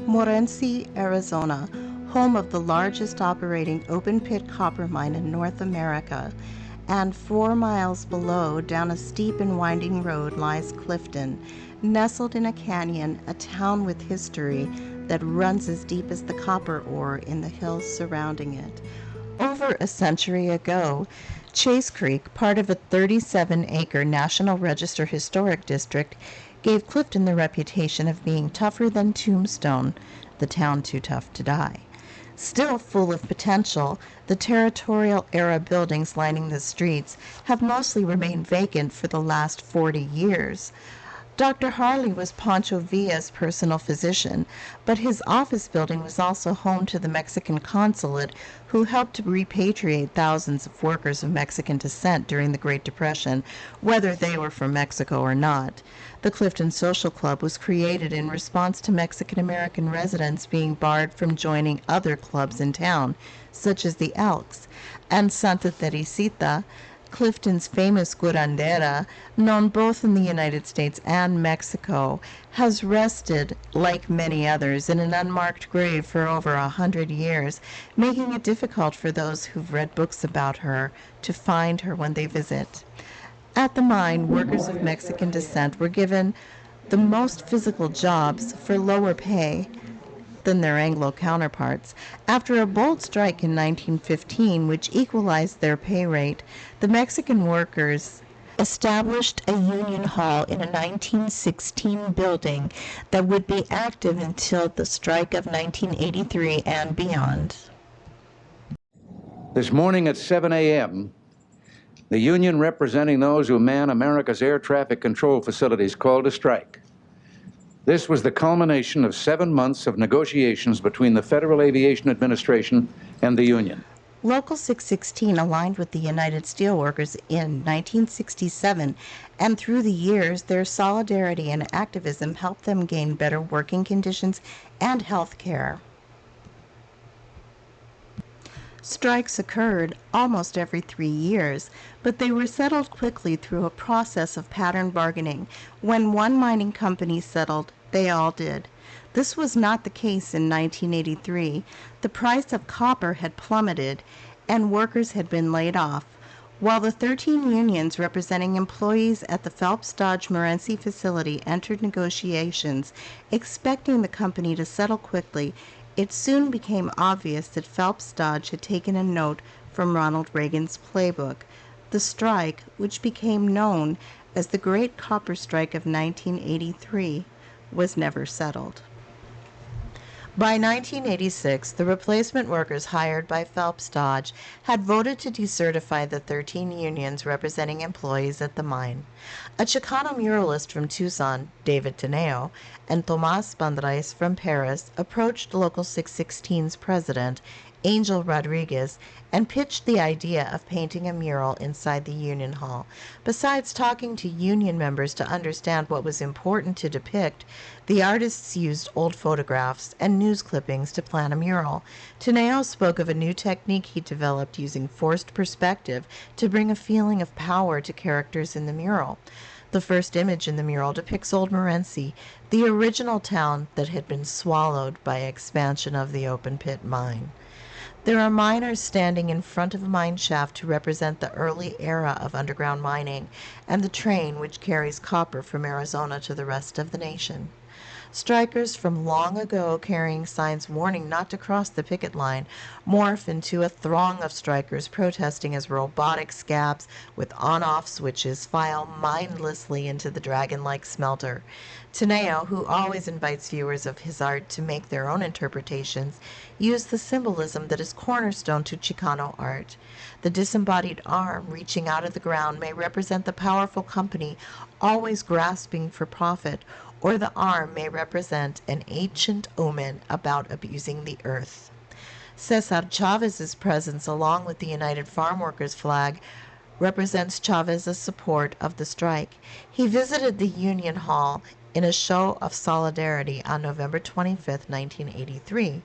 Morenci, Arizona, home of the largest operating open-pit copper mine in North America, and 4 miles below, down a steep and winding road, lies Clifton, nestled in a canyon, a town with history that runs as deep as the copper ore in the hills surrounding it. Over a century ago, Chase Creek, part of a 37-acre National Register Historic District, gave Clifton the reputation of being tougher than Tombstone, the town too tough to die. Still full of potential, the territorial-era buildings lining the streets have mostly remained vacant for the last 40 years. Dr. Harley was Pancho Villa's personal physician, but his office building was also home to the Mexican consulate, who helped to repatriate thousands of workers of Mexican descent during the Great Depression, whether they were from Mexico or not. The Clifton Social Club was created in response to Mexican-American residents being barred from joining other clubs in town, such as the Elks, and Santa Teresita, Clifton's famous curandera, known both in the United States and Mexico, has rested, like many others, in an unmarked grave for over 100 years, making it difficult for those who've read books about her to find her when they visit. At the mine, workers of Mexican descent were given the most physical jobs for lower pay than their Anglo counterparts. After a bold strike in 1915, which equalized their pay rate, the Mexican workers established a union hall in a 1916 building that would be active until the strike of 1983 and beyond. This morning at 7 a.m., the union representing those who man America's air traffic control facilities called a strike. This was the culmination of 7 months of negotiations between the Federal Aviation Administration and the union. Local 616 aligned with the United Steelworkers in 1967, and through the years, their solidarity and activism helped them gain better working conditions and health care. Strikes occurred almost every 3 years, but they were settled quickly through a process of pattern bargaining. When one mining company settled, they all did. This was not the case in 1983. The price of copper had plummeted, and workers had been laid off. While the 13 unions representing employees at the Phelps Dodge Morenci facility entered negotiations, expecting the company to settle quickly, it soon became obvious that Phelps Dodge had taken a note from Ronald Reagan's playbook. The strike, which became known as the Great Copper Strike of 1983, was never settled. By 1986, the replacement workers hired by Phelps Dodge had voted to decertify the 13 unions representing employees at the mine. A Chicano muralist from Tucson, David Tineo, and Tomas Bandareís from Paris approached Local 616's president, Angel Rodriguez, and pitched the idea of painting a mural inside the union hall. Besides talking to union members to understand what was important to depict, the artists used old photographs and news clippings to plan a mural. Tineo spoke of a new technique he developed using forced perspective to bring a feeling of power to characters in the mural. The first image in the mural depicts Old Morenci, the original town that had been swallowed by expansion of the open-pit mine. There are miners standing in front of a mine shaft to represent the early era of underground mining and the train which carries copper from Arizona to the rest of the nation. Strikers from long ago carrying signs warning not to cross the picket line morph into a throng of strikers protesting as robotic scabs with on-off switches file mindlessly into the dragon-like smelter. Tineo, who always invites viewers of his art to make their own interpretations, used the symbolism that is cornerstone to Chicano art. The disembodied arm reaching out of the ground may represent the powerful company always grasping for profit, or the arm may represent an ancient omen about abusing the earth. Cesar Chavez's presence along with the United Farm Workers flag represents Chavez's support of the strike. He visited the Union Hall in a show of solidarity on November 25, 1983.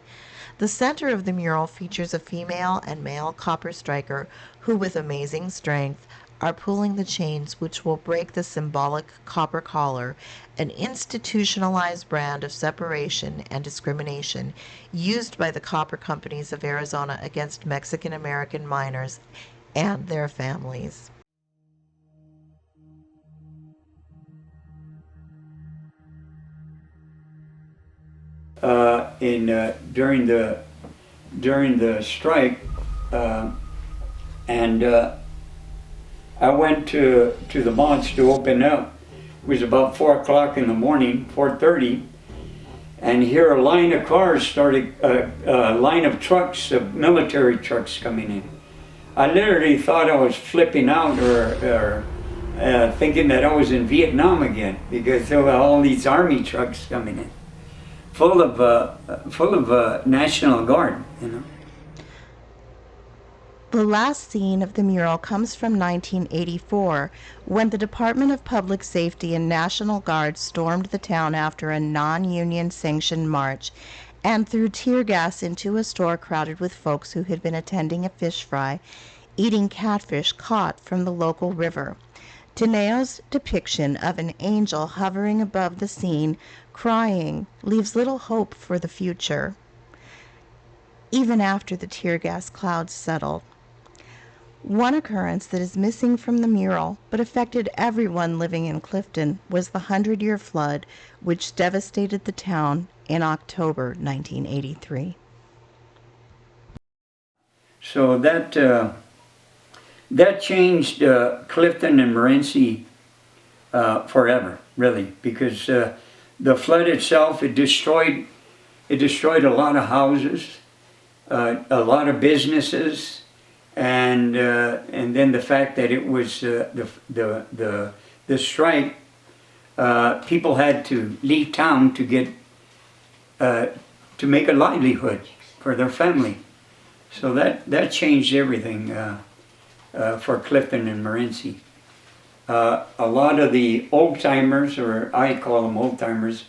The center of the mural features a female and male copper striker who, with amazing strength, are pulling the chains which will break the symbolic copper collar, an institutionalized brand of separation and discrimination used by the copper companies of Arizona against Mexican American miners and their families. During the strike, and I went to the malls to open up. It was about 4 o'clock in the morning, 4:30, and here a line of cars started, a line of trucks, of military trucks coming in. I literally thought I was flipping out or thinking that I was in Vietnam again, because there were all these army trucks coming in, full of National Guard, you know. The last scene of the mural comes from 1984, when the Department of Public Safety and National Guard stormed the town after a non-union sanctioned march and threw tear gas into a store crowded with folks who had been attending a fish fry, eating catfish caught from the local river. Tineo's depiction of an angel hovering above the scene, crying, leaves little hope for the future, even after the tear gas clouds settled. One occurrence that is missing from the mural, but affected everyone living in Clifton, was the 100-year flood which devastated the town in October 1983. So that changed Clifton and Morenci forever, really, because the flood itself, it destroyed a lot of houses, a lot of businesses, and then the fact that it was the strike, people had to leave town to get to make a livelihood for their family. So that changed everything for Clifton and Morenci. A lot of the old timers, or I call them old timers,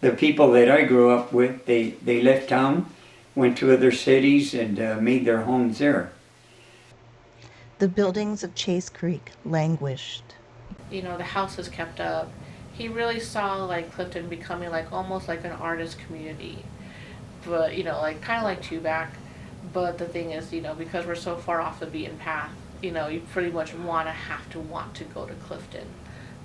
the people that I grew up with, they left town, went to other cities, and made their homes there. The buildings of Chase Creek languished. You know, the houses kept up. He really saw like Clifton becoming like almost like an artist community, but you know, like kind of like Tubac. But the thing is, you know, because we're so far off the beaten path, you know, you pretty much want to go to Clifton.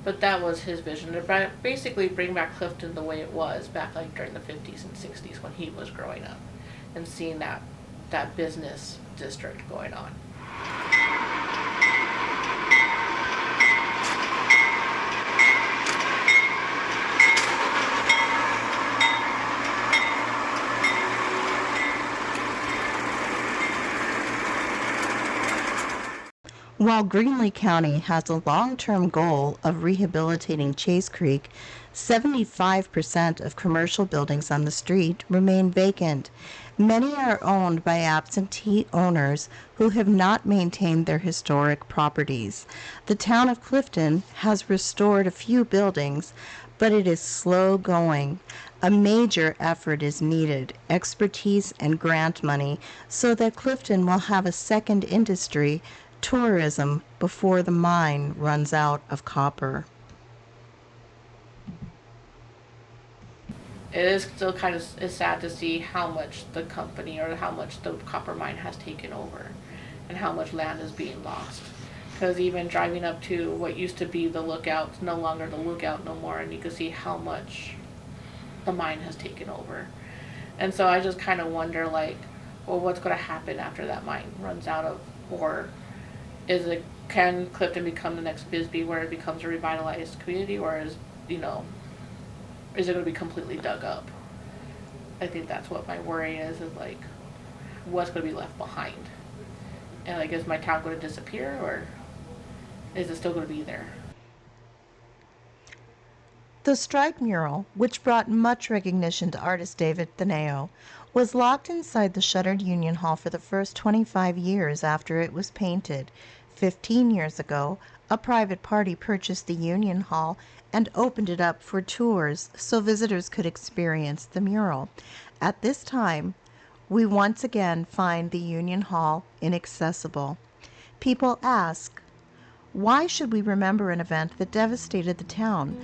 But that was his vision, to basically bring back Clifton the way it was back like during the 50s and 60s when he was growing up and seeing that business district going on. While Greenlee County has a long-term goal of rehabilitating Chase Creek, 75% of commercial buildings on the street remain vacant. Many are owned by absentee owners who have not maintained their historic properties. The town of Clifton has restored a few buildings, but it is slow going. A major effort is needed, expertise and grant money, so that Clifton will have a second industry, tourism, before the mine runs out of copper. It is still kind of sad to see how much the company or how much the copper mine has taken over and how much land is being lost. Because even driving up to what used to be the lookout, it's no longer the lookout no more, and you can see how much the mine has taken over. And so I just kind of wonder, like, well, what's going to happen after that mine runs out of, or can Clifton become the next Bisbee where it becomes a revitalized community, or is it going to be completely dug up? I think that's what my worry is like, what's going to be left behind? And like, is my town going to disappear, or is it still going to be there? The strike mural, which brought much recognition to artist David Tineo, was locked inside the shuttered Union Hall for the first 25 years after it was painted. 15 years ago, a private party purchased the Union Hall and opened it up for tours so visitors could experience the mural. At this time, we once again find the Union Hall inaccessible. People ask, Why should we remember an event that devastated the town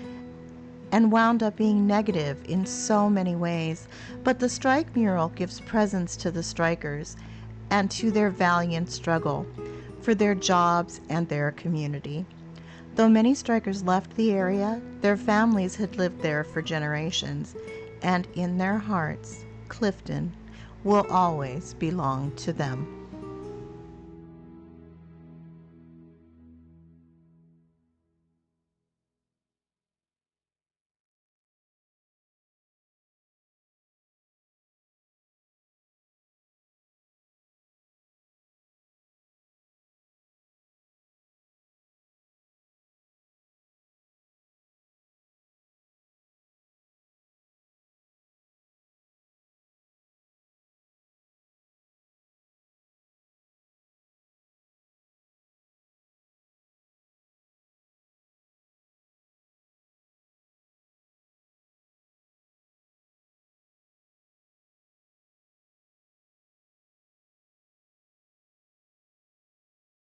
and wound up being negative in so many ways? But the strike mural gives presence to the strikers and to their valiant struggle for their jobs and their community. Though many strikers left the area, their families had lived there for generations, and in their hearts, Clifton will always belong to them.